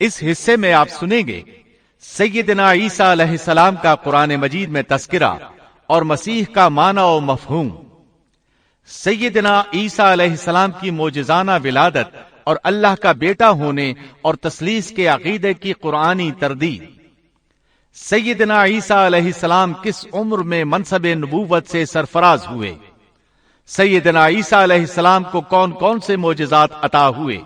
اس حصے میں آپ سنیں گے سیدنا عیسیٰ علیہ السلام کا قرآن مجید میں تذکرہ اور مسیح کا معنی و مفہوم، سیدنا عیسیٰ علیہ السلام کی معجزانہ ولادت اور اللہ کا بیٹا ہونے اور تثلیث کے عقیدے کی قرآنی تردید، سیدنا عیسیٰ علیہ السلام کس عمر میں منصب نبوت سے سرفراز ہوئے، سیدنا عیسیٰ علیہ السلام کو کون کون سے معجزات عطا ہوئے۔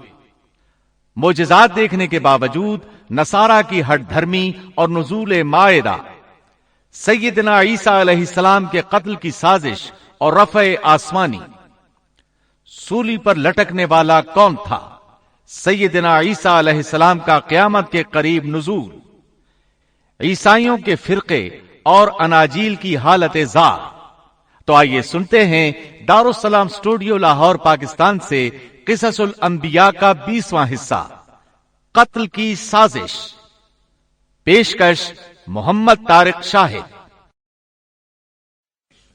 معجزات دیکھنے کے باوجود نصارہ کی ہٹ دھرمی اور نزول مائدہ، سیدنا عیسیٰ علیہ السلام کے قتل کی سازش اور رفع آسمانی، سولی پر لٹکنے والا کون تھا، سیدنا عیسیٰ علیہ السلام کا قیامت کے قریب نزول، عیسائیوں کے فرقے اور اناجیل کی حالت زار۔ تو آئیے سنتے ہیں دارالسلام اسٹوڈیو لاہور پاکستان سے قصص الانبیاء کا 20واں حصہ، قتل کی سازش۔ پیشکش محمد طارق شاہد۔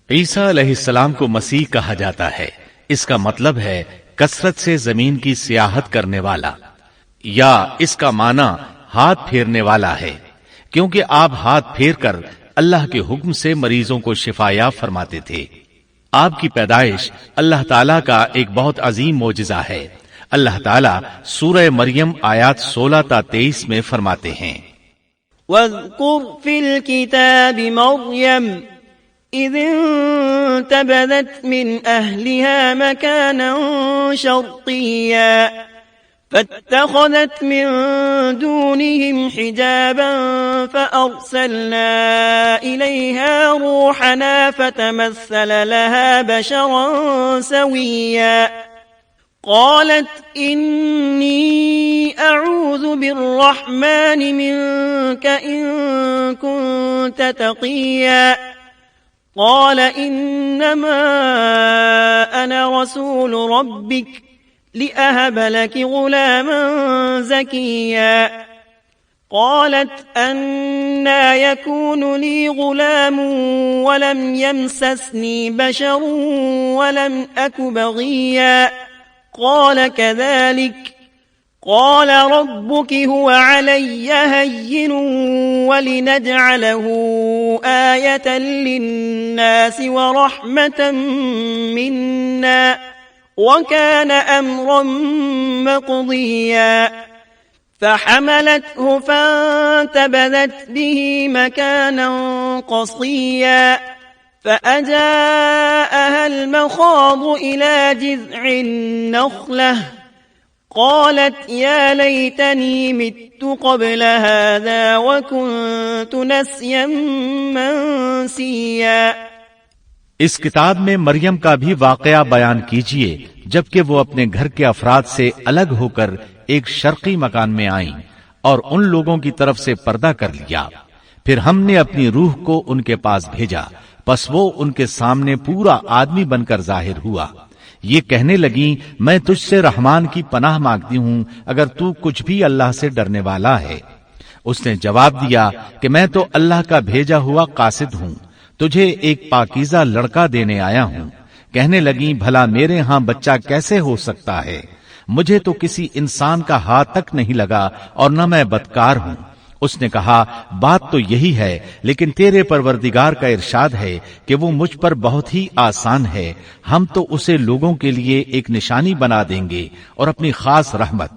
عیسیٰ علیہ السلام کو مسیح کہا جاتا ہے، اس کا مطلب ہے کثرت سے زمین کی سیاحت کرنے والا، یا اس کا معنی ہاتھ پھیرنے والا ہے، کیونکہ آپ ہاتھ پھیر کر اللہ کے حکم سے مریضوں کو شفا یاب فرماتے تھے۔ آپ کی پیدائش اللہ تعالیٰ کا ایک بہت عظیم معجزہ ہے۔ اللہ تعالیٰ سورہ مریم آیات 16 تا 23 میں فرماتے ہیں، وَاذْكُرْ فِي الْكِتَابِ مَرْيَمَ إِذِ انتَبَذَتْ مِنْ أَهْلِهَا مَكَانًا شَرْقِيًّا فَاتَّخَذَتْ مِنْ دُونِهِمْ حِجَابًا فَأَرْسَلْنَا إِلَيْهَا رُوحَنَا فَتَمَثَّلَ لَهَا بَشَرًا سَوِيًّا قَالَتْ إِنِّي أَعُوذُ بِالرَّحْمَنِ مِنْكَ إِن كُنْتَ تَقِيًّا قَالَ إِنَّمَا أَنَا رَسُولُ رَبِّكَ لِأَهَبَ لَكِ غُلَامًا زَكِيًّا قَالَتْ أَنَّى يَكُونُ لِي غُلَامٌ وَلَمْ يَمْسَسْنِي بَشَرٌ وَلَمْ أَكُ بَغِيًّا قَالَ كَذَلِكَ قَالَ رَبُّكِ هُوَ عَلَيَّ هَيِّنٌ وَلِنَجْعَلَهُ آيَةً لِلنَّاسِ وَرَحْمَةً مِنَّا وَكَانَ أَمْرًا مَقْضِيًّا فَحَمَلَتْهُ فَانتَبَذَتْ بِهِ مَكَانًا قَصِيًّا فَأَجَاءَهَا الْمَخَاضُ إِلَى جِذْعِ النَّخْلَةِ قَالَتْ يَا لَيْتَنِي مِتُّ قَبْلَ هَذَا وَكُنْتُ نَسْيًا مَنْسِيًّا۔ اس کتاب میں مریم کا بھی واقعہ بیان کیجئے جبکہ وہ اپنے گھر کے افراد سے الگ ہو کر ایک شرقی مکان میں آئیں اور ان لوگوں کی طرف سے پردہ کر لیا۔ پھر ہم نے اپنی روح کو ان کے پاس بھیجا، پس وہ ان کے سامنے پورا آدمی بن کر ظاہر ہوا۔ یہ کہنے لگیں میں تجھ سے رحمان کی پناہ مانگتی ہوں اگر تو کچھ بھی اللہ سے ڈرنے والا ہے۔ اس نے جواب دیا کہ میں تو اللہ کا بھیجا ہوا قاصد ہوں، تجھے ایک پاکیزہ لڑکا دینے آیا ہوں۔ کہنے لگیں بھلا میرے ہاں بچہ کیسے ہو سکتا ہے؟ مجھے تو کسی انسان کا ہاتھ تک نہیں لگا اور نہ میں بدکار ہوں۔ اس نے کہا بات تو یہی ہے، لیکن تیرے پروردگار کا ارشاد ہے کہ وہ مجھ پر بہت ہی آسان ہے، ہم تو اسے لوگوں کے لیے ایک نشانی بنا دیں گے اور اپنی خاص رحمت۔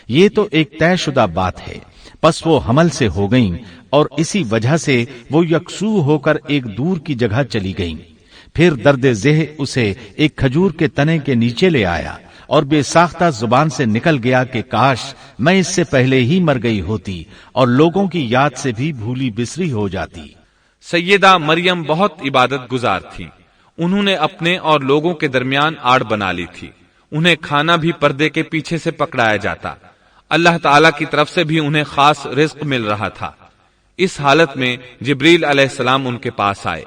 یہ تو ایک طے شدہ بات ہے۔ پس وہ حمل سے ہو گئیں اور اسی وجہ سے وہ یکسو ہو کر ایک دور کی جگہ چلی گئیں۔ پھر درد ذہ اسے ایک کھجور کے تنے کے نیچے لے آیا اور بے ساختہ زبان سے نکل گیا کہ کاش میں اس سے پہلے ہی مر گئی ہوتی اور لوگوں کی یاد سے بھی بھولی بسری ہو جاتی۔ سیدہ مریم بہت عبادت گزار تھی۔ انہوں نے اپنے اور لوگوں کے درمیان آڑ بنا لی تھی۔ انہیں کھانا بھی پردے کے پیچھے سے پکڑایا جاتا۔ اللہ تعالیٰ کی طرف سے بھی انہیں خاص رزق مل رہا تھا۔ اس حالت میں جبریل علیہ السلام ان کے پاس آئے۔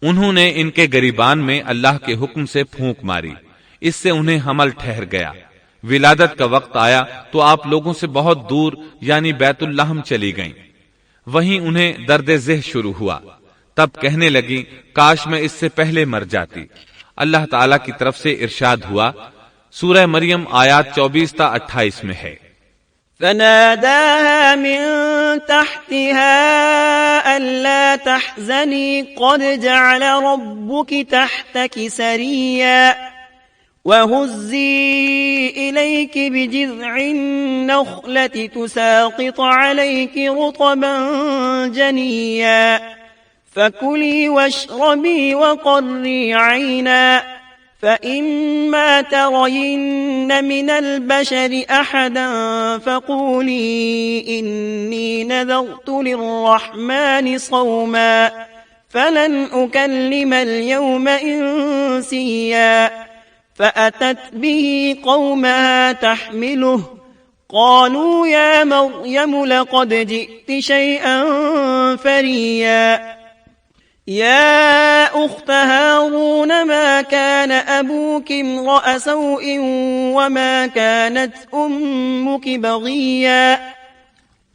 انہوں نے ان کے گریبان میں اللہ کے حکم سے پھونک ماری، اس سے انہیں حمل ٹھہر گیا۔ ولادت کا وقت آیا تو آپ لوگوں سے بہت دور یعنی بیت اللحم چلی گئیں۔ وہیں انہیں درد ذہ شروع ہوا۔ تب کہنے لگی کاش میں اس سے پہلے مر جاتی۔ اللہ تعالیٰ کی طرف سے ارشاد ہوا، سورہ مریم آیات 24 تا 28 میں ہے، فناداها من تحتها ألا تحزني قد جعل ربك تحتك سريا وهزي إليك بجذع النخلة تساقط عليك رطبا جنيا فكلي واشربي وقري عينا فإما ترين من البشر أحدا فقولي إني نذرت للرحمن صوما فلن أكلم اليوم إنسيا فأتت به قومها تحمله قالوا يا مريم لقد جئت شيئا فريا يا أخت هارون ما كان أبوك امرأ سوء وما كانت أمك بغيا.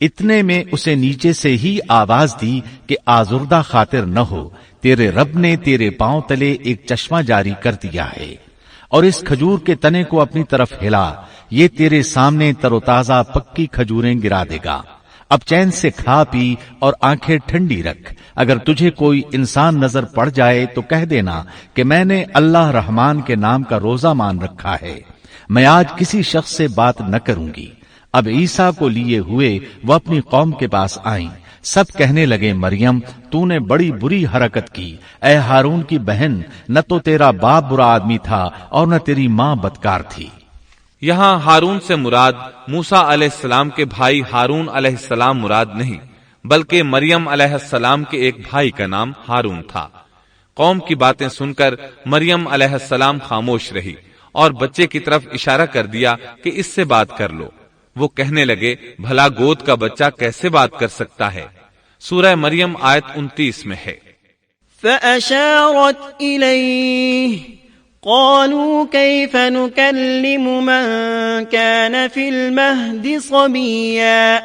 اتنے میں اسے نیچے سے ہی آواز دی کہ آزردہ خاطر نہ ہو، تیرے رب نے تیرے پاؤں تلے ایک چشمہ جاری کر دیا ہے، اور اس کھجور کے تنے کو اپنی طرف ہلا، یہ تیرے سامنے تر و تازہ پکی کھجوریں گرا دے گا، اب چین سے کھا پی اور آنکھیں ٹھنڈی رکھ، اگر تجھے کوئی انسان نظر پڑ جائے تو کہہ دینا کہ میں نے اللہ رحمان کے نام کا روزہ مان رکھا ہے، میں آج کسی شخص سے بات نہ کروں گی. اب عیسیٰ کو لیے ہوئے وہ اپنی قوم کے پاس آئیں، سب کہنے لگے مریم تو نے بڑی بری حرکت کی، اے ہارون کی بہن، نہ تو تیرا باپ برا آدمی تھا اور نہ تیری ماں بدکار تھی. یہاں ہارون سے مراد موسیٰ علیہ السلام کے بھائی ہارون علیہ السلام مراد نہیں، بلکہ مریم علیہ السلام کے ایک بھائی کا نام ہارون تھا. قوم کی باتیں سن کر مریم علیہ السلام خاموش رہی اور بچے کی طرف اشارہ کر دیا کہ اس سے بات کر لو. وہ کہنے لگے بھلا گود کا بچہ کیسے بات کر سکتا ہے؟ سورہ مریم آیت 29 میں ہے. فأشارت إليه قالوا كيف نكلم من كان في المهد صبيا.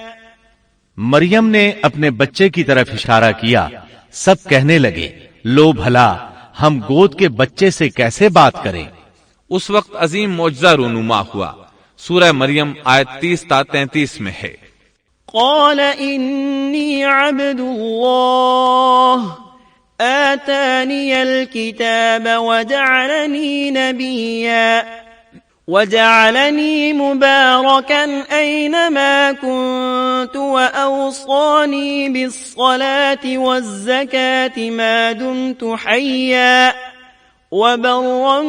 مریم نے اپنے بچے کی طرف اشارہ کیا، سب کہنے لگے لو بھلا ہم گود کے بچے سے کیسے بات کریں. اس وقت عظیم معجزہ رونما ہوا. سورہ مریم آیت 30 تا 33 میں ہے. قال إني عبد الله آتاني الكتاب وجعلني نبيا وجعلني مباركا أينما كنت وأوصاني بالصلاة والزكاة ما دمت حيا وبرا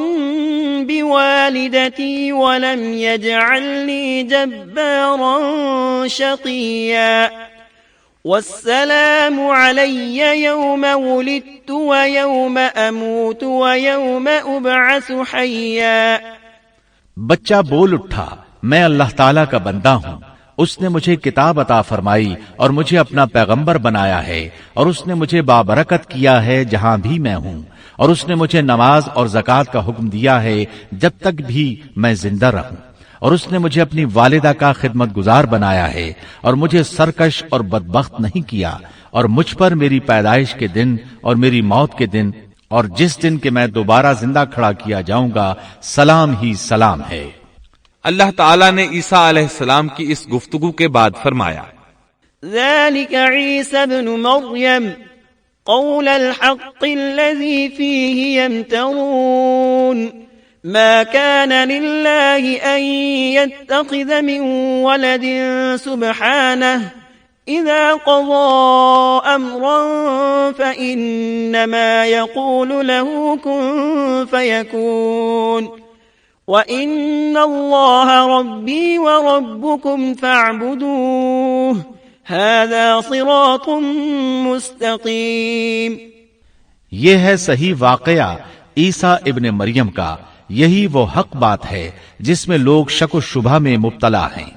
بوالدتي ولم يجعلني جبارا شقيا والسلام علي يوم ولدت ويوم أموت ويوم أبعث حيا. بچہ بول اٹھا میں اللہ تعالیٰ کا بندہ ہوں، اس نے مجھے کتاب عطا فرمائی اور مجھے اپنا پیغمبر بنایا ہے، اور اس نے مجھے بابرکت کیا ہے جہاں بھی میں ہوں، اور اس نے مجھے نماز اور زکوٰۃ کا حکم دیا ہے جب تک بھی میں زندہ رہوں، اور اس نے مجھے اپنی والدہ کا خدمت گزار بنایا ہے اور مجھے سرکش اور بدبخت نہیں کیا، اور مجھ پر میری پیدائش کے دن اور میری موت کے دن اور جس دن کہ میں دوبارہ زندہ کھڑا کیا جاؤں گا سلام ہی سلام ہے. اللہ تعالیٰ نے عیسیٰ علیہ السلام کی اس گفتگو کے بعد فرمایا ذلك عيسى ابن مريم قول الحق الذي فيه يمترون ما كان لله أن يتخذ من ولد سبحانه إذا قضى أمرا فإنما يقول له كن فيكون وَإِنَّ اللَّهَ رَبِّي وَرَبُّكُمْ فَاعْبُدُوهُ هَذَا صِرَاطٌ مُسْتَقِيم. یہ ہے صحیح واقعہ عیسیٰ ابن مریم کا، یہی وہ حق بات ہے جس میں لوگ شک و شبہ میں مبتلا ہیں.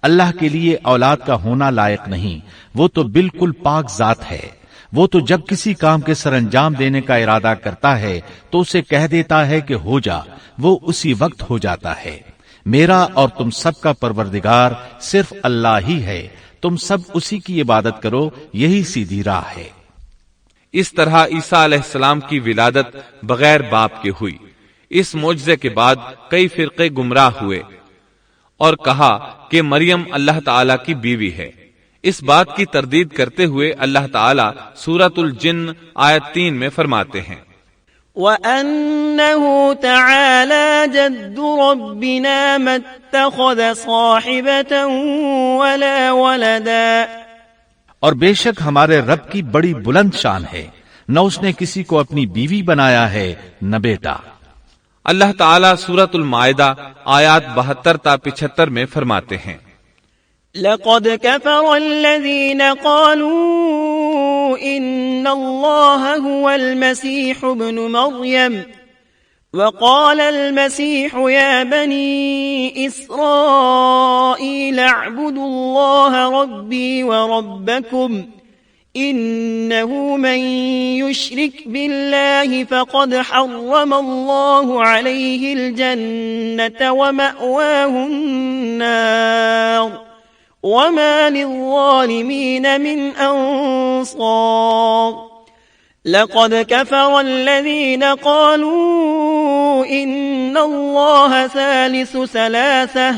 اللہ کے لیے اولاد کا ہونا لائق نہیں، وہ تو بالکل پاک ذات ہے. وہ تو جب کسی کام کے سر انجام دینے کا ارادہ کرتا ہے تو اسے کہہ دیتا ہے کہ ہو جا، وہ اسی وقت ہو جاتا ہے. میرا اور تم سب کا پروردگار صرف اللہ ہی ہے، تم سب اسی کی عبادت کرو، یہی سیدھی راہ ہے. اس طرح عیسیٰ علیہ السلام کی ولادت بغیر باپ کے ہوئی. اس معجزے کے بعد کئی فرقے گمراہ ہوئے اور کہا کہ مریم اللہ تعالی کی بیوی ہے۔ اس بات کی تردید کرتے ہوئے اللہ تعالی سورۃ الجن آیت 3 میں فرماتے ہیں وَأَنَّهُ تَعَالَى جَدُّ رَبِّنَا مَا اتَّخَذَ صَاحِبَةً وَلَا وَلَدًا، اور بے شک ہمارے رب کی بڑی بلند شان ہے، نہ اس نے کسی کو اپنی بیوی بنایا ہے نہ بیٹا۔ اللہ تعالیٰ سورۃ المائدہ آیات 72 تا 75 میں فرماتے ہیں لَقَدْ كَفَرَ الَّذِينَ قَالُوا إِنَّ اللَّهَ هُوَ الْمَسِيحُ ابْنُ مَرْيَمَ وَقَالَ الْمَسِيحُ يَا بَنِي إِسْرَائِيلَ اعْبُدُوا اللَّهَ رَبِّي وَرَبَّكُمْ إِنَّهُ مَن يُشْرِكْ بِاللَّهِ فَقَدْ حَرَّمَ اللَّهُ عَلَيْهِ الْجَنَّةَ وَمَأْوَاهُ النَّارُ وَمَا لِلظَّالِمِينَ مِنْ أَنصَارٍ لَقَدْ كَفَرَ الَّذِينَ قَالُوا إِنَّ اللَّهَ ثَالِثُ ثَلَاثَةٍ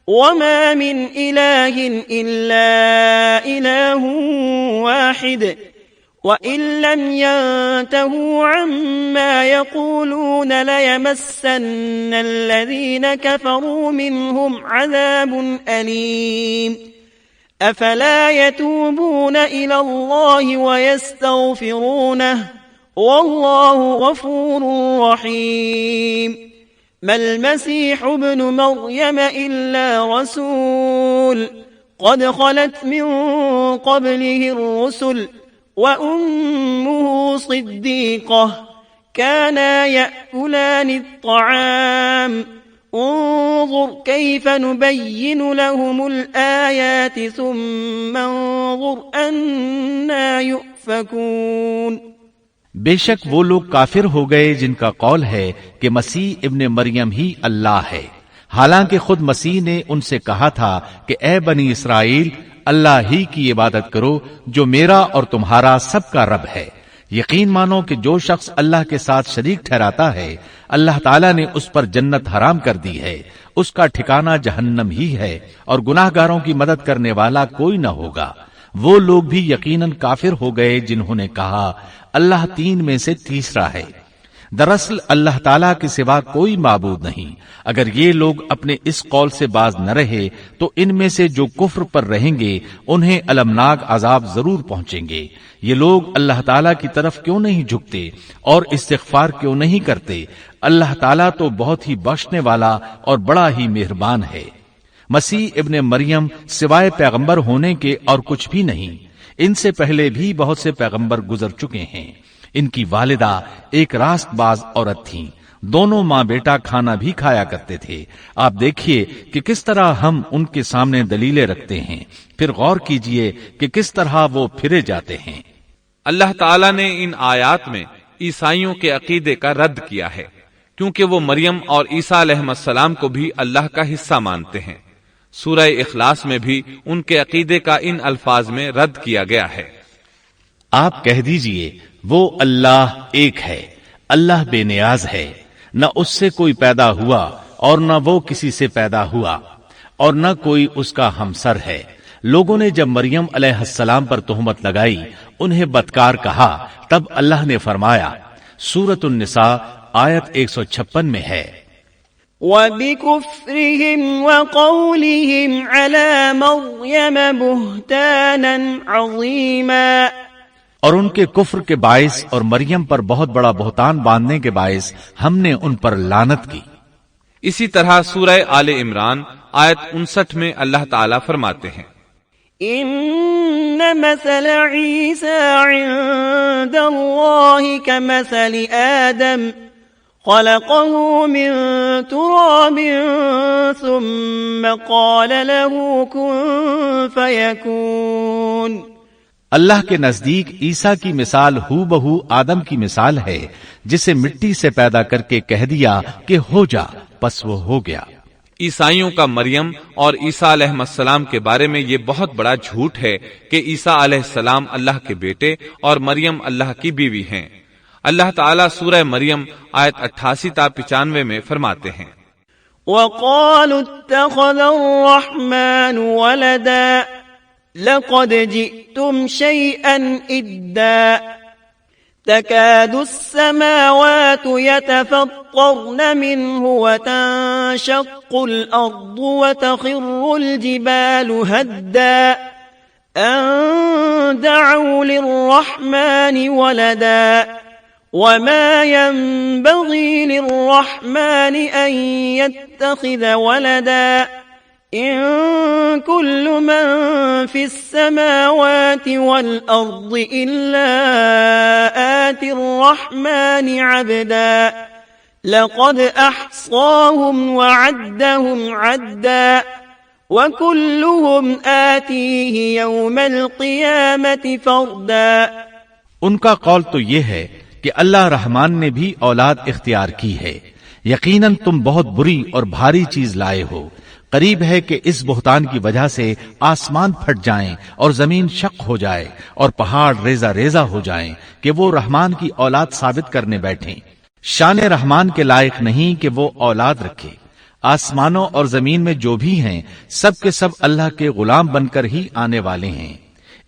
وَمَا مِنْ إِلَٰهٍ إِلَّا إِلَٰهٌ وَاحِدٌ وَإِن لَّمْ يَنتَهُوا عَمَّا يَقُولُونَ لَيَمَسَّنَّ الَّذِينَ كَفَرُوا مِنْهُمْ عَذَابٌ أَلِيمٌ أَفَلَا يَتُوبُونَ إِلَى اللَّهِ وَيَسْتَغْفِرُونَهُ وَاللَّهُ غَفُورٌ رَّحِيمٌ ما المسيح ابن مريم إلا رسول قد خلت من قبله الرسل وأمه صديقة كانا يأكلان الطعام انظر كيف نبين لهم الآيات ثم انظر أنا يؤفكون۔ بے شک وہ لوگ کافر ہو گئے جن کا قول ہے کہ مسیح ابن مریم ہی اللہ ہے، حالانکہ خود مسیح نے ان سے کہا تھا کہ اے بنی اسرائیل، اللہ ہی کی عبادت کرو جو میرا اور تمہارا سب کا رب ہے۔ یقین مانو کہ جو شخص اللہ کے ساتھ شریک ٹھہراتا ہے، اللہ تعالیٰ نے اس پر جنت حرام کر دی ہے، اس کا ٹھکانہ جہنم ہی ہے، اور گناہ گاروں کی مدد کرنے والا کوئی نہ ہوگا۔ وہ لوگ بھی یقیناً کافر ہو گئے جنہوں نے کہا اللہ 3 میں سے تیسرا ہے۔ دراصل اللہ تعالیٰ کے سوا کوئی معبود نہیں۔ اگر یہ لوگ اپنے اس قول سے باز نہ رہے تو ان میں سے جو کفر پر رہیں گے انہیں المناک عذاب ضرور پہنچیں گے۔ یہ لوگ اللہ تعالیٰ کی طرف کیوں نہیں جھکتے اور استغفار کیوں نہیں کرتے؟ اللہ تعالیٰ تو بہت ہی بخشنے والا اور بڑا ہی مہربان ہے۔ مسیح ابن مریم سوائے پیغمبر ہونے کے اور کچھ بھی نہیں۔ ان سے پہلے بھی بہت سے پیغمبر گزر چکے ہیں۔ ان کی والدہ ایک راست باز عورت تھیں، دونوں ماں بیٹا کھانا بھی کھایا کرتے تھے۔ آپ دیکھیے کہ کس طرح ہم ان کے سامنے دلیلیں رکھتے ہیں، پھر غور کیجئے کہ کس طرح وہ پھرے جاتے ہیں۔ اللہ تعالیٰ نے ان آیات میں عیسائیوں کے عقیدے کا رد کیا ہے، کیونکہ وہ مریم اور عیسیٰ علیہ السلام کو بھی اللہ کا حصہ مانتے ہیں۔ سورہ اخلاص میں بھی ان کے عقیدے کا ان الفاظ میں رد کیا گیا ہے۔ آپ کہہ دیجئے وہ اللہ ایک ہے، اللہ بے نیاز ہے، نہ اس سے کوئی پیدا ہوا اور نہ وہ کسی سے پیدا ہوا، اور نہ کوئی اس کا ہمسر ہے۔ لوگوں نے جب مریم علیہ السلام پر تہمت لگائی، انہیں بدکار کہا، تب اللہ نے فرمایا، سورۃ النساء آیت 156 میں ہے، وَبِكُفْرِهِمْ وَقَوْلِهِمْ عَلَى مَرْيَمَ بُهْتَانًا عَظِيمًا، اور ان کے کفر کے باعث اور مریم پر بہت بڑا بہتان باندھنے کے باعث ہم نے ان پر لعنت کی۔ اسی طرح سورہ آل عمران آیت 59 میں اللہ تعالیٰ فرماتے ہیں، إِنَّ مَثَلَ عِيسَى عِندَ اللَّهِ كَمَثَلِ آدَمَ خلقه من تراب ثم قال له كن فيكون۔ اللہ کے نزدیک عیسیٰ کی مثال ہو بہو آدم کی مثال ہے، جسے مٹی سے پیدا کر کے کہہ دیا کہ ہو جا، پس وہ ہو گیا۔ عیسائیوں کا مریم اور عیسیٰ علیہ السلام کے بارے میں یہ بہت بڑا جھوٹ ہے کہ عیسیٰ علیہ السلام اللہ کے بیٹے اور مریم اللہ کی بیوی ہیں۔ اللہ تعالیٰ سورہ مریم آیت 88 تا 95 میں فرماتے ہیں، وقالوا اتخذ الرحمن ولدا لقد جئتم شيئا إدا تكاد السماوات يتفطرن منه وتنشق الأرض وتخر الجبال هدا أن دعوا للرحمن ولدا وما ينبغي للرحمن أن يتخذ ولدا إن كل من في السماوات والأرض إلا آتي الرحمن عبدا لقد أحصاهم وعدهم عدا وكلهم آتيه يوم القيامة فردا. ان کا قول تو یہ ہے کہ اللہ رحمان نے بھی اولاد اختیار کی ہے. یقیناً تم بہت بری اور بھاری چیز لائے ہو. قریب ہے کہ اس بہتان کی وجہ سے آسمان پھٹ جائیں اور زمین شق ہو جائے اور پہاڑ ریزہ ریزہ ہو جائیں کہ وہ رحمان کی اولاد ثابت کرنے بیٹھیں. شان رحمان کے لائق نہیں کہ وہ اولاد رکھے. آسمانوں اور زمین میں جو بھی ہیں سب کے سب اللہ کے غلام بن کر ہی آنے والے ہیں.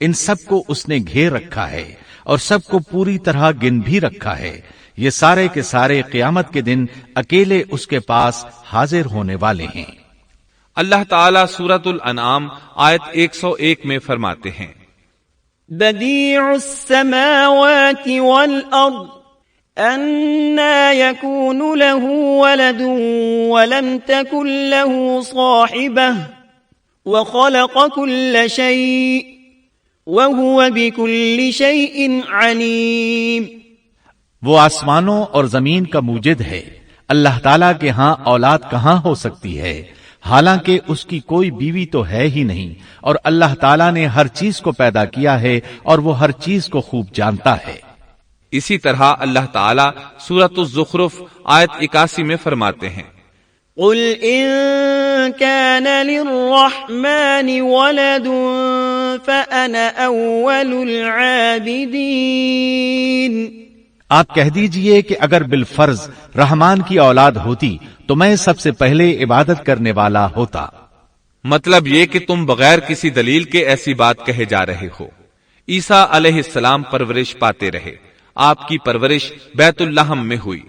ان سب کو اس نے گھیر رکھا ہے اور سب کو پوری طرح گن بھی رکھا ہے. یہ سارے کے سارے قیامت کے دن اکیلے اس کے پاس حاضر ہونے والے ہیں. اللہ تعالیٰ سورۃ الانعام آیت 101 میں فرماتے ہیں بدیع السماوات والارض أَنَّى يَكُونُ لَهُ وَلَدٌ وَلَمْ تَكُنْ لَهُ صَاحِبَةٌ وَخَلَقَ كُلَّ شَيْءٍ وَهُوَ بِكُلِّ شَيْءٍ عَلِيمٌ. وہ آسمانوں اور زمین کا موجد ہے. اللہ تعالیٰ کے ہاں اولاد کہاں ہو سکتی ہے حالانکہ اس کی کوئی بیوی تو ہے ہی نہیں. اور اللہ تعالیٰ نے ہر چیز کو پیدا کیا ہے اور وہ ہر چیز کو خوب جانتا ہے. اسی طرح اللہ تعالیٰ سورۃ الزخرف آیت 81 میں فرماتے ہیں قل ان كان للرحمن ولد فأنا اول العابدین. آپ کہہ دیجئے کہ اگر بالفرض رحمان کی اولاد ہوتی تو میں سب سے پہلے عبادت کرنے والا ہوتا. مطلب یہ کہ تم بغیر کسی دلیل کے ایسی بات کہے جا رہے ہو. عیسیٰ علیہ السلام پرورش پاتے رہے. آپ کی پرورش بیت اللحم میں ہوئی.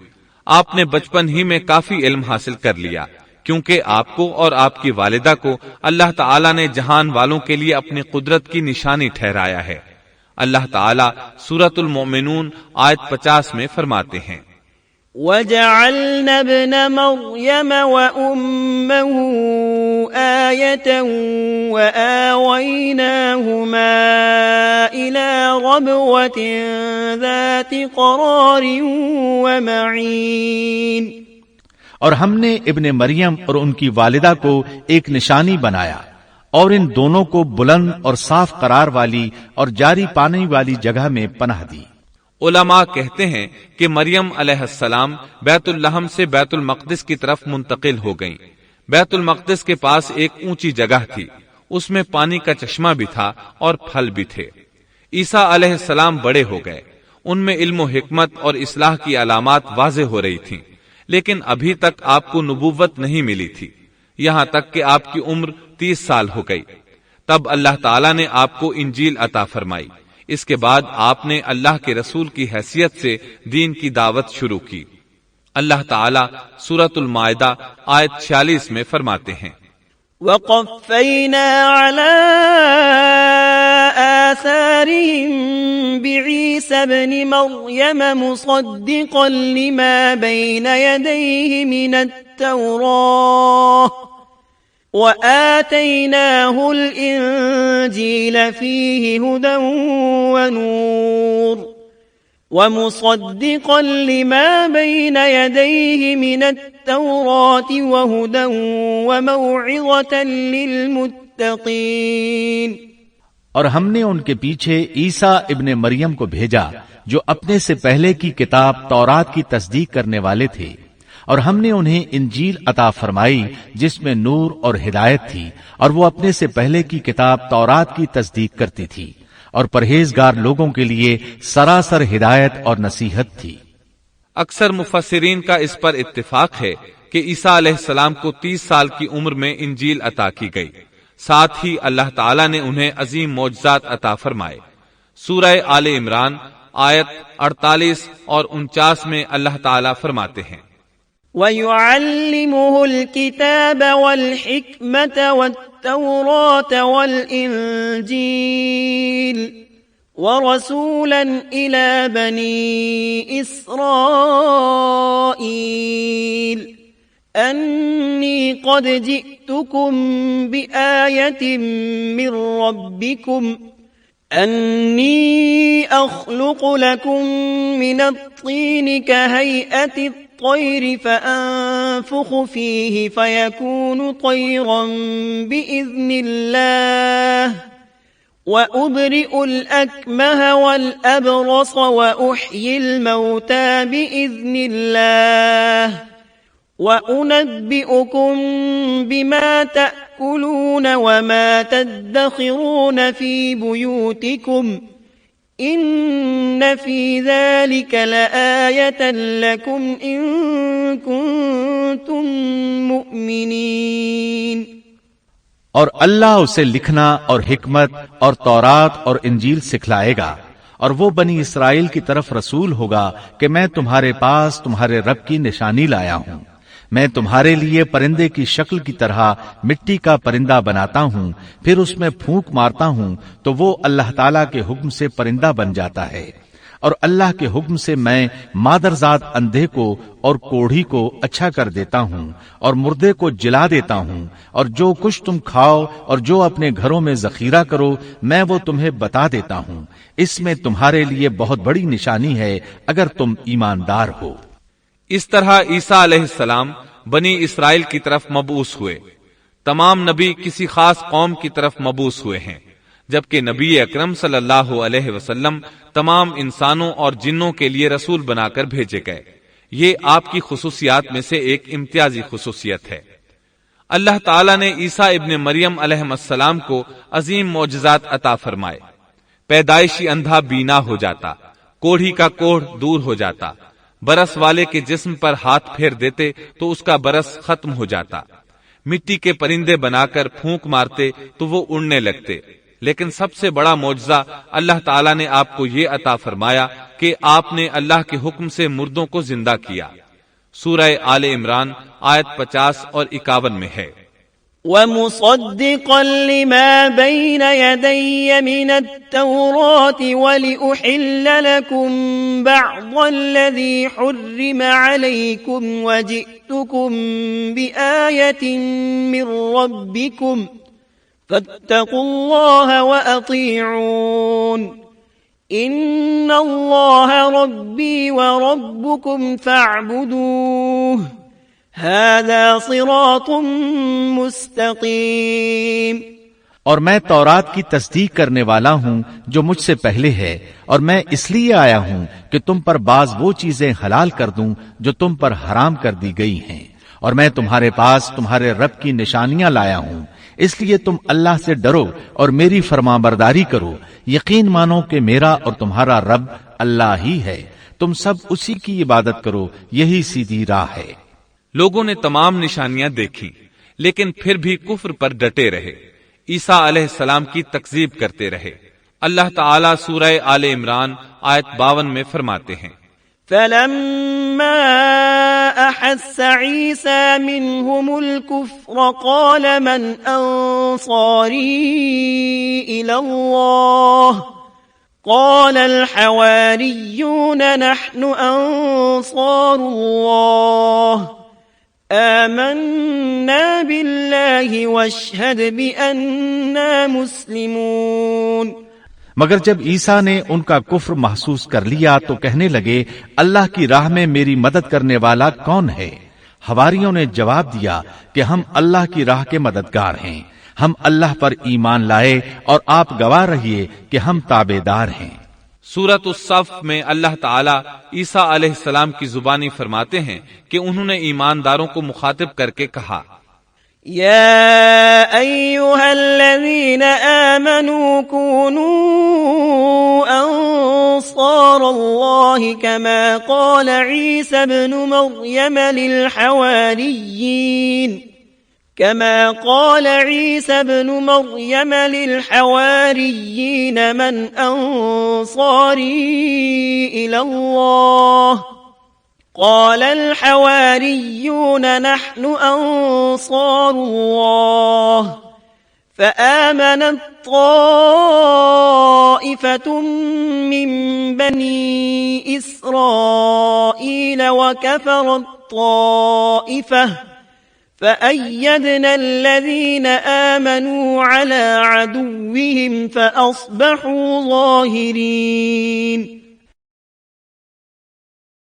آپ نے بچپن ہی میں کافی علم حاصل کر لیا کیونکہ آپ کو اور آپ کی والدہ کو اللہ تعالیٰ نے جہان والوں کے لیے اپنی قدرت کی نشانی ٹھہرایا ہے. اللہ تعالیٰ سورۃ المؤمنون آیت 50 میں فرماتے ہیں وَجَعَلْنَا ابْنَ مَرْيَمَ وَأُمَّهُ آيَةً وَآوَيْنَاهُمَا إِلَى رَبْوَةٍ ذَاتِ قَرَارٍ وَمَعِينٍ. اور ہم نے ابن مریم اور ان کی والدہ کو ایک نشانی بنایا اور ان دونوں کو بلند اور صاف قرار والی اور جاری پانی والی جگہ میں پناہ دی. علماء کہتے ہیں کہ مریم علیہ السلام بیت اللحم سے بیت المقدس کی طرف منتقل ہو گئیں. بیت المقدس کے پاس ایک اونچی جگہ تھی. اس میں پانی کا چشمہ بھی تھا اور پھل بھی تھے. عیسیٰ علیہ السلام بڑے ہو گئے. ان میں علم و حکمت اور اصلاح کی علامات واضح ہو رہی تھیں لیکن ابھی تک آپ کو نبوت نہیں ملی تھی. یہاں تک کہ آپ کی عمر 30 سال ہو گئی. تب اللہ تعالیٰ نے آپ کو انجیل عطا فرمائی. اس کے بعد آپ نے اللہ کے رسول کی حیثیت سے دین کی دعوت شروع کی. اللہ تعالیٰ سورۃ المائدہ آیت 46 میں فرماتے ہیں وَقَفَّيْنَا عَلَىٰ آثَارِهِمْ بِعِيسَى ابْنِ مَرْيَمَ مُصَدِّقًا لِمَا بَيْنَ يَدَيْهِ مِنَ التَّوْرَاةِ وَآتَيْنَاهُ الْإِنْجِيلَ فِيهِ هُدًى وَنُورٌ وَمُصَدِّقًا لِمَا بَيْنَ يَدَيْهِ مِنَ التَّوْرَاةِ وَهُدًى وَمَوْعِظَةً لِلْمُتَّقِينَ. اور ہم نے ان کے پیچھے عیسیٰ ابن مریم کو بھیجا جو اپنے سے پہلے کی کتاب تورات کی تصدیق کرنے والے تھے. اور ہم نے انہیں انجیل عطا فرمائی جس میں نور اور ہدایت تھی اور وہ اپنے سے پہلے کی کتاب تورات کی تصدیق کرتی تھی اور پرہیزگار لوگوں کے لیے سراسر ہدایت اور نصیحت تھی. اکثر مفسرین کا اس پر اتفاق ہے کہ عیسیٰ علیہ السلام کو 30 سال کی عمر میں انجیل عطا کی گئی، ساتھ ہی اللہ تعالیٰ نے انہیں عظیم معجزات عطا فرمائے۔ سورہ آل عمران آیت 48 اور 49 میں اللہ تعالیٰ فرماتے ہیں، وَيُعَلِّمُهُ الْكِتَابَ وَالْحِكْمَةَ وَالتَّوْرَاةَ وَالْإِنْجِيلَ وَرَسُولًا إِلَى بَنِي إِسْرَائِيلَ أَنِّي قَدْ جِئْتُكُمْ بِآيَةٍ مِّن رَّبِّكُمْ أَنِّي أَخْلُقُ لَكُم مِّنَ الطِّينِ كَهَيْئَةِ الطَّيْرِ فَأَنفُخُ فِيهِ فَيَكُونُ طَيْرًا بِإِذْنِ اللَّهِ وَأُبْرِئُ الْأَكْمَهَ وَالْأَبْرَصَ وَأُحْيِي الْمَوْتَى بِإِذْنِ اللَّهِ وَأُنَبِّئُكُم بِمَا تَأْكُلُونَ وَمَا تَدَّخِرُونَ فِي بُيُوتِكُمْ إِنَّ فِي ذَلِكَ لَآيَةً لَكُمْ إِن كُنتُم مُّؤْمِنِينَ۔ اور اللہ اسے لکھنا اور حکمت اور تورات اور انجیل سکھلائے گا، اور وہ بنی اسرائیل کی طرف رسول ہوگا کہ میں تمہارے پاس تمہارے رب کی نشانی لایا ہوں۔ میں تمہارے لیے پرندے کی شکل کی طرح مٹی کا پرندہ بناتا ہوں، پھر اس میں پھونک مارتا ہوں تو وہ اللہ تعالیٰ کے حکم سے پرندہ بن جاتا ہے، اور اللہ کے حکم سے میں مادرزاد اندھے کو اور کوڑھی کو اچھا کر دیتا ہوں، اور مردے کو جلا دیتا ہوں، اور جو کچھ تم کھاؤ اور جو اپنے گھروں میں ذخیرہ کرو میں وہ تمہیں بتا دیتا ہوں۔ اس میں تمہارے لیے بہت بڑی نشانی ہے اگر تم ایماندار ہو۔ اس طرح عیسیٰ علیہ السلام بنی اسرائیل کی طرف مبعوث ہوئے۔ تمام نبی کسی خاص قوم کی طرف مبعوث ہوئے ہیں، جبکہ نبی اکرم صلی اللہ علیہ وسلم تمام انسانوں اور جنوں کے لیے رسول بنا کر بھیجے گئے۔ یہ آپ کی خصوصیات میں سے ایک امتیازی خصوصیت ہے۔ اللہ تعالیٰ نے عیسیٰ ابن مریم علیہ السلام کو عظیم معجزات عطا فرمائے۔ پیدائشی اندھا بینا ہو جاتا، کوڑھی کا کوڑھ دور ہو جاتا، برس والے کے جسم پر ہاتھ پھیر دیتے تو اس کا برس ختم ہو جاتا، مٹی کے پرندے بنا کر پھونک مارتے تو وہ اڑنے لگتے۔ لیکن سب سے بڑا معجزہ اللہ تعالیٰ نے آپ کو یہ عطا فرمایا کہ آپ نے اللہ کے حکم سے مردوں کو زندہ کیا۔ سورہ آل عمران آیت 50 اور 51 میں ہے، وَمُصَدِّقًا لِمَا بَيْنَ يَدَيَّ مِنَ التَّوْرَاةِ وَلِأُحِلَّ لَكُم بَعْضَ الَّذِي حُرِّمَ عَلَيْكُمْ وَجِئْتُكُم بِآيَةٍ مِّن رَّبِّكُمْ فَاتَّقُوا اللَّهَ وَأَطِيعُونِ إِنَّ اللَّهَ رَبِّي وَرَبُّكُمْ فَاعْبُدُوهُ هَذَا صِرَاطٌ مُسْتَقِيمٌ۔ اور میں تورات کی تصدیق کرنے والا ہوں جو مجھ سے پہلے ہے، اور میں اس لیے آیا ہوں کہ تم پر بعض وہ چیزیں حلال کر دوں جو تم پر حرام کر دی گئی ہیں، اور میں تمہارے پاس تمہارے رب کی نشانیاں لایا ہوں، اس لیے تم اللہ سے ڈرو اور میری فرمانبرداری کرو۔ یقین مانو کہ میرا اور تمہارا رب اللہ ہی ہے، تم سب اسی کی عبادت کرو، یہی سیدھی راہ ہے۔ لوگوں نے تمام نشانیاں دیکھی لیکن پھر بھی کفر پر ڈٹے رہے، عیسیٰ علیہ السلام کی تکذیب کرتے رہے۔ اللہ تعالیٰ سورہ آل عمران آیت 52 میں فرماتے ہیں، فَلَمَّا أَحَسَّ عِيسَى مِنْهُمُ الْكُفْرَ قَالَ مَنْ أَنصَارِي إِلَى اللَّهِ قَالَ الْحَوَارِيُّونَ نَحْنُ أَنصَارُ اللَّهِ آمَنَّا بِاللَّهِ وَاشْهَدْ بِأَنَّا مُسْلِمُونَ۔ مگر جب عیسیٰ نے ان کا کفر محسوس کر لیا تو کہنے لگے، اللہ کی راہ میں میری مدد کرنے والا کون ہے؟ حواریوں نے جواب دیا کہ ہم اللہ کی راہ کے مددگار ہیں، ہم اللہ پر ایمان لائے اور آپ گواہ رہیے کہ ہم تابعدار ہیں۔ سورۃ الصف میں اللہ تعالیٰ عیسیٰ علیہ السلام کی زبانی فرماتے ہیں کہ انہوں نے ایمانداروں کو مخاطب کر کے کہا، يا أيها الذين آمنوا كونوا أنصار الله كما قال عيسى ابن مريم للحواريين من أنصاري إلى الله قال الحواريون نحن أنصار الله فآمنت طائفة من بني إسرائيل وكفرت طائفة فأيدنا الذين آمنوا على عدوهم فأصبحوا ظاهرين